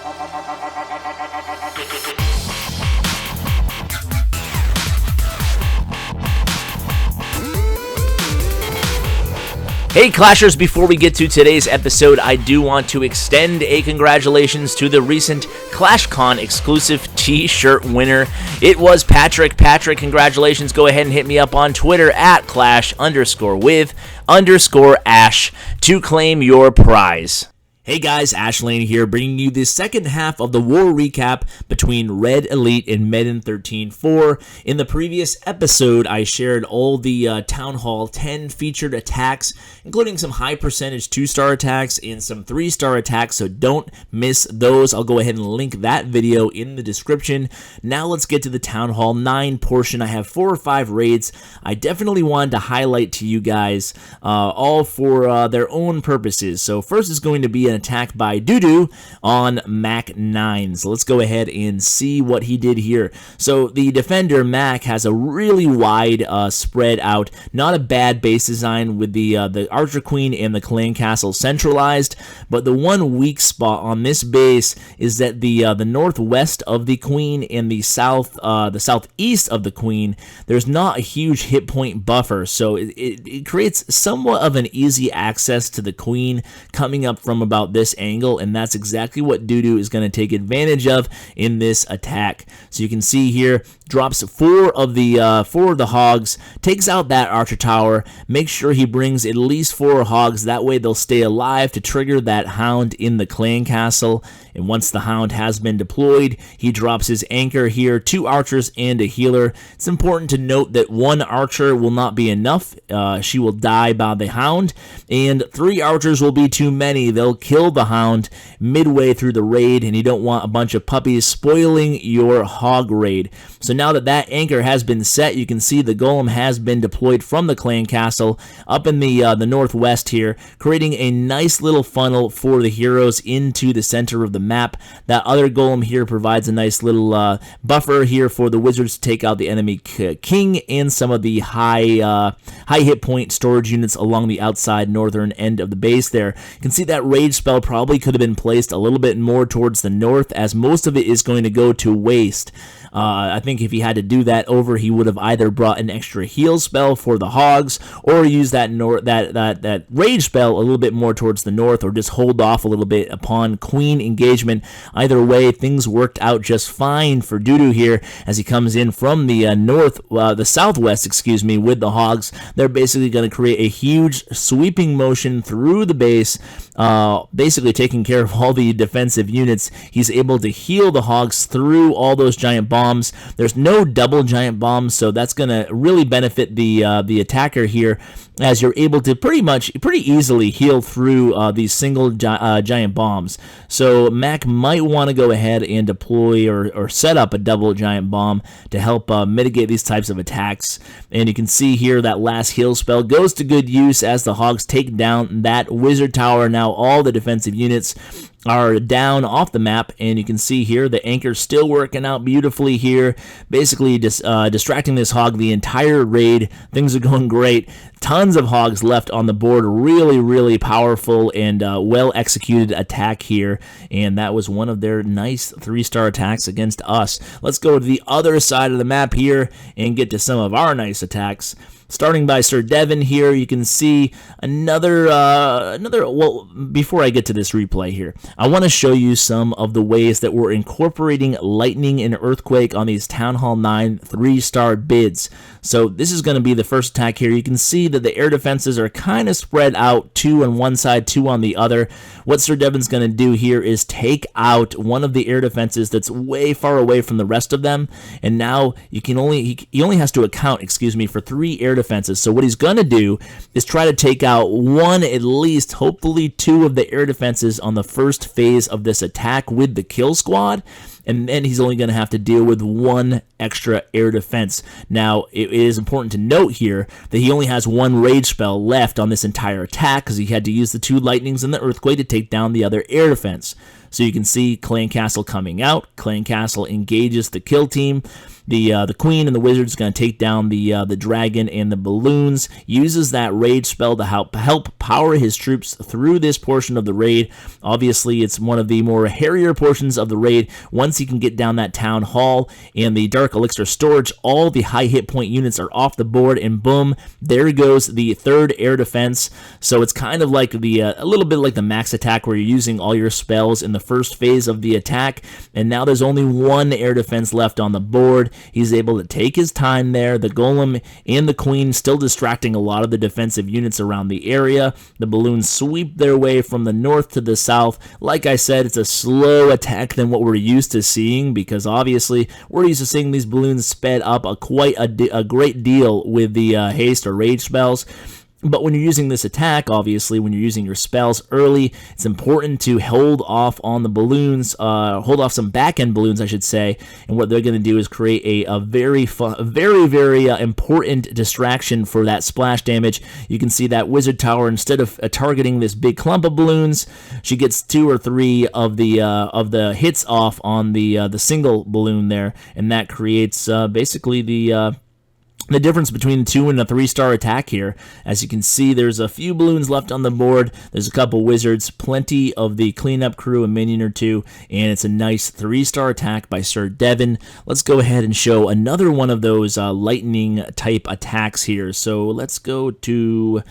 Hey Clashers, before we get to today's episode, I do want to extend a congratulations to the recent ClashCon exclusive T-shirt winner. It was Patrick. Patrick, congratulations. Go ahead and hit me up on Twitter at clash_with_ash to claim your prize. Hey guys, Ashlane here, bringing you the second half of the war recap between Red Elite and Medan 13.4. In the previous episode, I shared all the Town Hall 10 featured attacks, including some high percentage 2-star attacks and some 3-star attacks, so don't miss those. I'll go ahead and link that video in the description. Now let's get to the Town Hall 9 portion. I have 4 or 5 raids I definitely wanted to highlight to you guys, all for their own purposes. So first is going to be an attack by Doodoo on Mac 9. So let's go ahead and see what he did here. So the defender Mac has a really wide spread out, not a bad base design with the Archer Queen and the Clan Castle centralized, but the one weak spot on this base is that the northwest of the Queen and the southeast of the Queen, there's not a huge hit point buffer, so it creates somewhat of an easy access to the Queen coming up from about this angle, and that's exactly what Doodoo is going to take advantage of in this attack. So you can see here, drops 4 of the hogs, takes out that archer tower, makes sure he brings at least 4 hogs, that way they'll stay alive to trigger that hound in the clan castle. And once the hound has been deployed, he drops his anchor here, 2 archers and a healer. It's important to note that 1 archer will not be enough. She will die by the hound, and 3 archers will be too many. They'll kill the hound midway through the raid, and you don't want a bunch of puppies spoiling your hog raid. So now that that anchor has been set, you can see the golem has been deployed from the clan castle up in the northwest here, creating a nice little funnel for the heroes into the center of the map. That other golem here provides a nice little buffer here for the wizards to take out the enemy king and some of the high hit point storage units along the outside northern end of the base there. You can see that rage spell probably could have been placed a little bit more towards the north, as most of it is going to go to waste. I think if he had to do that over, he would have either brought an extra heal spell for the hogs, or used that rage spell a little bit more towards the north, or just hold off a little bit upon queen engagement. Either way, things worked out just fine for Doodoo here as he comes in from the southwest, excuse me, with the hogs. They're basically going to create a huge sweeping motion through the base, basically taking care of all the defensive units. He's able to heal the hogs through all those giant bombs. There's no double giant bombs, so that's going to really benefit the attacker here, as you're able to pretty easily heal through these single giant bombs. So Mac might want to go ahead and deploy or set up a double giant bomb to help mitigate these types of attacks. And you can see here that last heal spell goes to good use as the hogs take down that wizard tower. Now all the defensive units are down off the map, and you can see here the anchor's still working out beautifully here, basically distracting this hog the entire raid. Things are going great. Tons of hogs left on the board. Really powerful and well executed attack here, and that was one of their nice 3-star attacks against us. Let's go to the other side of the map here and get to some of our nice attacks. Starting by Sir Devon here, you can see another, well, before I get to this replay here, I want to show you some of the ways that we're incorporating lightning and earthquake on these Town Hall 9 3-star bids. So this is going to be the first attack here. You can see that the air defenses are kind of spread out, 2 on one side, 2 on the other. What Sir Devon's going to do here is take out one of the air defenses that's way far away from the rest of them, and now he only has to account, excuse me, for 3 air defenses. So what he's going to do is try to take out 1, at least, hopefully 2 of the air defenses on the first phase of this attack with the kill squad, and then he's only going to have to deal with 1 extra air defense. Now, it is important to note here that he only has 1 rage spell left on this entire attack, because he had to use the 2 lightnings and the earthquake to take down the other air defense. So you can see Clan Castle coming out. Clan Castle engages the kill team. the queen and the wizard is going to take down the dragon and the balloons. Uses that rage spell to help power his troops through this portion of the raid. Obviously, it's one of the more hairier portions of the raid. Once he can get down that town hall and the dark elixir storage, all the high hit point units are off the board, and boom, there goes the third air defense. So it's kind of like a little bit like the max attack, where you're using all your spells in the first phase of the attack, and now there's only one air defense left on the board. He's able to take his time there. The golem and the queen still distracting a lot of the defensive units around the area. The balloons sweep their way from the north to the south. Like I said, it's a slow attack than what we're used to seeing, because obviously we're used to seeing these balloons sped up quite a great deal with the haste or rage spells. But when you're using this attack, obviously, when you're using your spells early, it's important to hold off on the balloons, hold off some back-end balloons, I should say. And what they're going to do is create a very important distraction for that splash damage. You can see that wizard tower, instead of targeting this big clump of balloons, she gets 2 or 3 of the hits off on the single balloon there, and that creates basically the difference between a 2 and a 3-star attack here. As you can see, there's a few balloons left on the board. There's a couple wizards, plenty of the cleanup crew, a minion or 2, and it's a nice 3-star attack by Sir Devon. Let's go ahead and show another one of those lightning type attacks here. So let's go to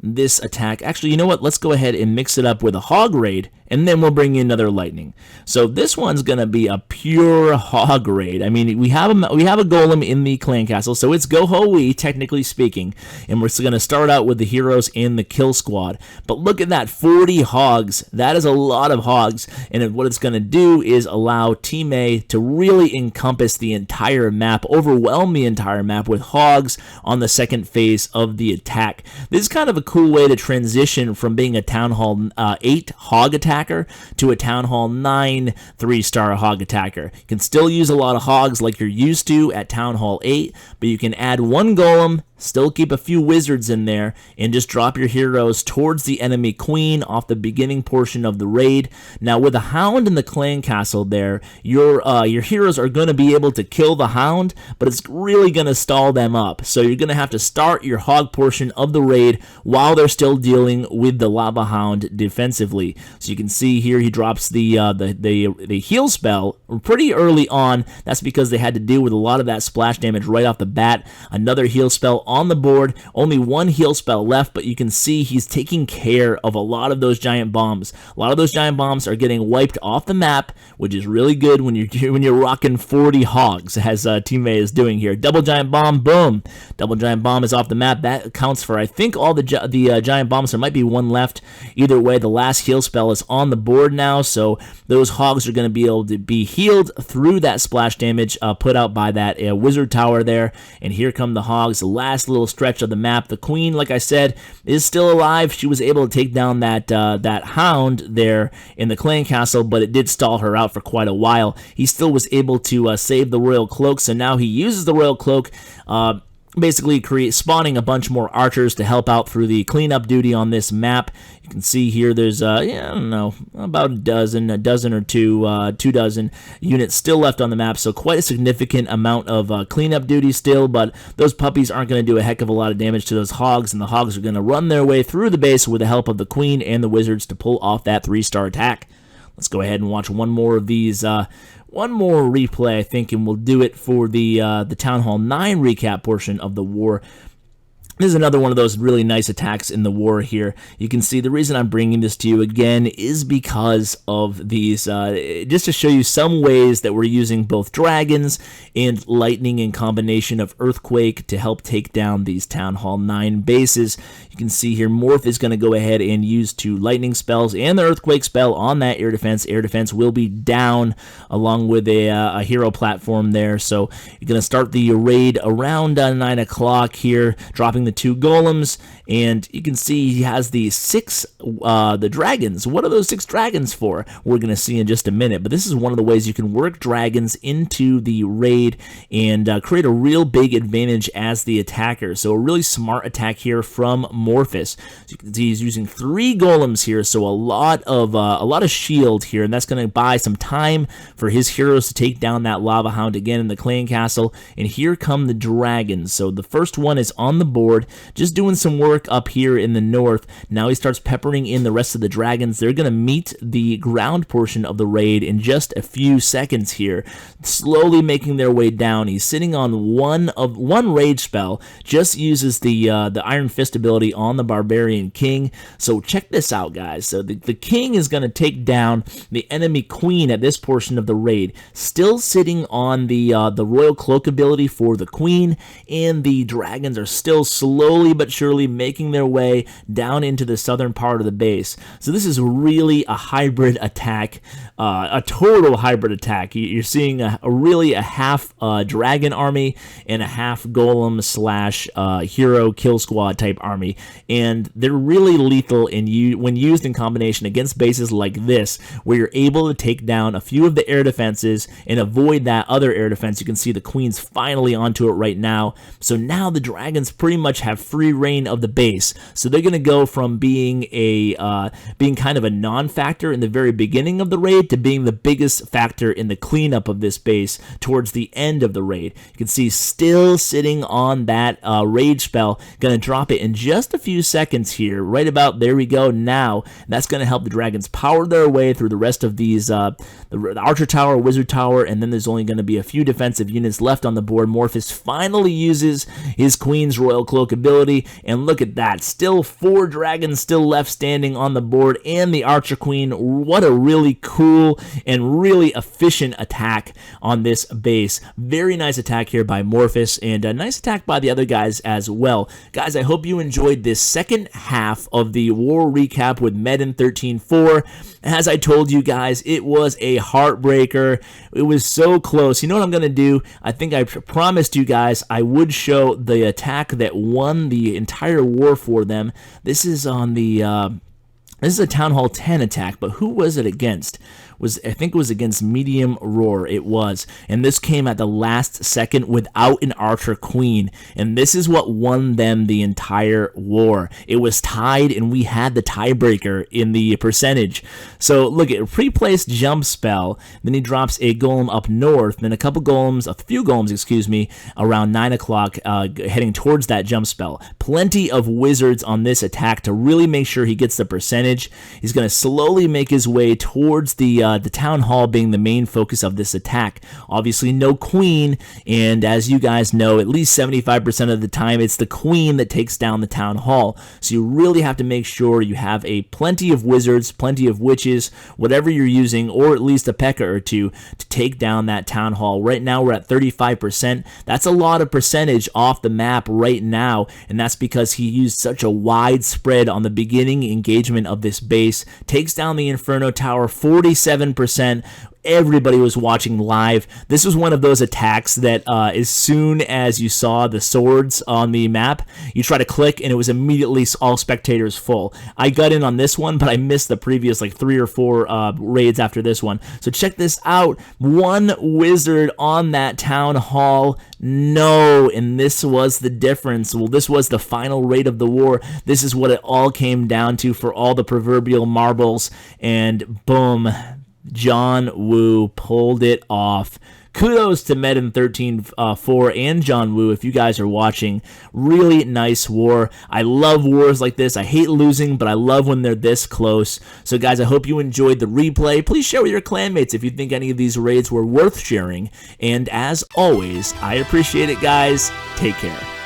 this attack. Actually, you know what? Let's go ahead and mix it up with a hog raid, and then we'll bring in another lightning. So this one's gonna be a pure hog raid. I mean, we have a golem in the clan castle, so it's go ho wee, technically speaking, and we're gonna start out with the heroes in the kill squad. But look at that, 40 hogs. That is a lot of hogs, and what it's gonna do is allow Team A to really encompass the entire map, overwhelm the entire map with hogs on the second phase of the attack. This is kind of a cool way to transition from being a Town Hall 8 hog attacker to a Town Hall 9 3-star hog attacker. You can still use a lot of hogs like you're used to at Town Hall 8, but you can add one golem, still keep a few wizards in there, and just drop your heroes towards the enemy queen off the beginning portion of the raid. Now with a hound in the clan castle there, your heroes are going to be able to kill the hound, but it's really going to stall them up. So you're going to have to start your hog portion of the raid while they're still dealing with the lava hound defensively. So you can see here he drops the heal spell pretty early on. That's because they had to deal with a lot of that splash damage right off the bat. Another heal spell on the board, only one heal spell left, but you can see he's taking care of a lot of those giant bombs. A lot of those giant bombs are getting wiped off the map, which is really good when you're rocking 40 hogs, as Team A is doing here. Double giant bomb, boom. Double giant bomb is off the map. That accounts for, I think, all the giant bombs. There might be one left. Either way, the last heal spell is on the board now, so those hogs are going to be able to be healed through that splash damage put out by that wizard tower there. And here come the hogs, the last little stretch of the map. The queen, like I said, is still alive. She was able to take down that hound there in the clan castle, but it did stall her out for quite a while. He still was able to save the royal cloak, so now he uses the royal cloak, basically spawning a bunch more archers to help out through the cleanup duty on this map. You can see here there's I don't know, about a dozen or two dozen units still left on the map, so quite a significant amount of cleanup duty still, but those puppies aren't going to do a heck of a lot of damage to those hogs, and the hogs are going to run their way through the base with the help of the queen and the wizards to pull off that 3-star attack. Let's go ahead and watch one more of these, one more replay, I think, and we'll do it for the Town Hall 9 recap portion of the war. This is another one of those really nice attacks in the war here. You can see the reason I'm bringing this to you again is because of these, just to show you some ways that we're using both dragons and lightning in combination of earthquake to help take down these Town Hall 9 bases. You can see here Morph is going to go ahead and use 2 lightning spells and the earthquake spell on that air defense. Air defense will be down along with a hero platform there. So you're going to start the raid around 9 o'clock here, dropping the 2 golems, and you can see he has the 6 the dragons. What are those 6 dragons for? We're going to see in just a minute, but this is one of the ways you can work dragons into the raid and create a real big advantage as the attacker. So a really smart attack here from Morphus. So you can see he's using 3 golems here, so a lot of shield here, and that's going to buy some time for his heroes to take down that lava hound again in the clan castle. And here come the dragons. So the first one is on the board, just doing some work up here in the north. Now he starts peppering in the rest of the dragons. They're going to meet the ground portion of the raid in just a few seconds here, slowly making their way down. He's sitting on one rage spell, just uses the Iron Fist ability on the Barbarian King. So check this out, guys. So the King is going to take down the enemy Queen at this portion of the raid, still sitting on the Royal Cloak ability for the Queen, and the dragons are still slowly but surely making their way down into the southern part of the base. So this is really a hybrid attack, a total hybrid attack. You're seeing really a half dragon army and a half golem slash hero kill squad type army, and they're really lethal when used in combination against bases like this, where you're able to take down a few of the air defenses and avoid that other air defense. You can see the Queen's finally onto it right now. So now the dragons pretty much have free reign of the base. So they're going to go from being kind of a non-factor in the very beginning of the raid to being the biggest factor in the cleanup of this base towards the end of the raid. You can see still sitting on that rage spell, going to drop it in just a few seconds here, right about there we go. Now that's going to help the dragons power their way through the rest of these the Archer Tower, Wizard Tower, and then there's only going to be a few defensive units left on the board. Morphus finally uses his Queen's Royal Cloak ability, and look at that, still 4 dragons still left standing on the board, and the Archer Queen. What a really cool and really efficient attack on this base. Very nice attack here by Morphus, and a nice attack by the other guys as well. Guys, I hope you enjoyed this second half of the war recap with Medan 13.4. As I told you guys, it was a heartbreaker. It was so close. You know what I'm going to do? I think I promised you guys I would show the attack that won the entire war for them. This is on the this is a Town Hall 10 attack, but who was it against? I think it was against Medium Roar. It was, and this came at the last second without an Archer Queen, and this is what won them the entire war. It was tied, and we had the tiebreaker in the percentage. So look at pre-placed jump spell, then he drops a golem up north, then a few golems, excuse me, around 9 o'clock, heading towards that jump spell. Plenty of wizards on this attack to really make sure he gets the percentage. He's going to slowly make his way towards the Town Hall being the main focus of this attack. Obviously no Queen, and as you guys know, at least 75% of the time it's the Queen that takes down the Town Hall. So you really have to make sure you have plenty of wizards, plenty of witches, whatever you're using, or at least a P.E.K.K.A. or 2 to take down that Town Hall. Right now we're at 35%. That's a lot of percentage off the map right now, and that's because he used such a wide spread on the beginning engagement of this base. Takes down the Inferno Tower, 47%. Everybody was watching live. This was one of those attacks that as soon as you saw the swords on the map, you try to click and it was immediately all spectators full. I got in on this one, but I missed the previous like 3 or 4 raids after this one. So check this out. 1 wizard on that Town Hall. No, and this was the difference. Well, this was the final raid of the war. This is what it all came down to for all the proverbial marbles, and boom, John Woo pulled it off. Kudos to Medan 13.4 and John Woo if you guys are watching. Really nice war. I love wars like this. I hate losing, but I love when they're this close. So guys, I hope you enjoyed the replay. Please share with your clanmates if you think any of these raids were worth sharing. And as always, I appreciate it, guys. Take care.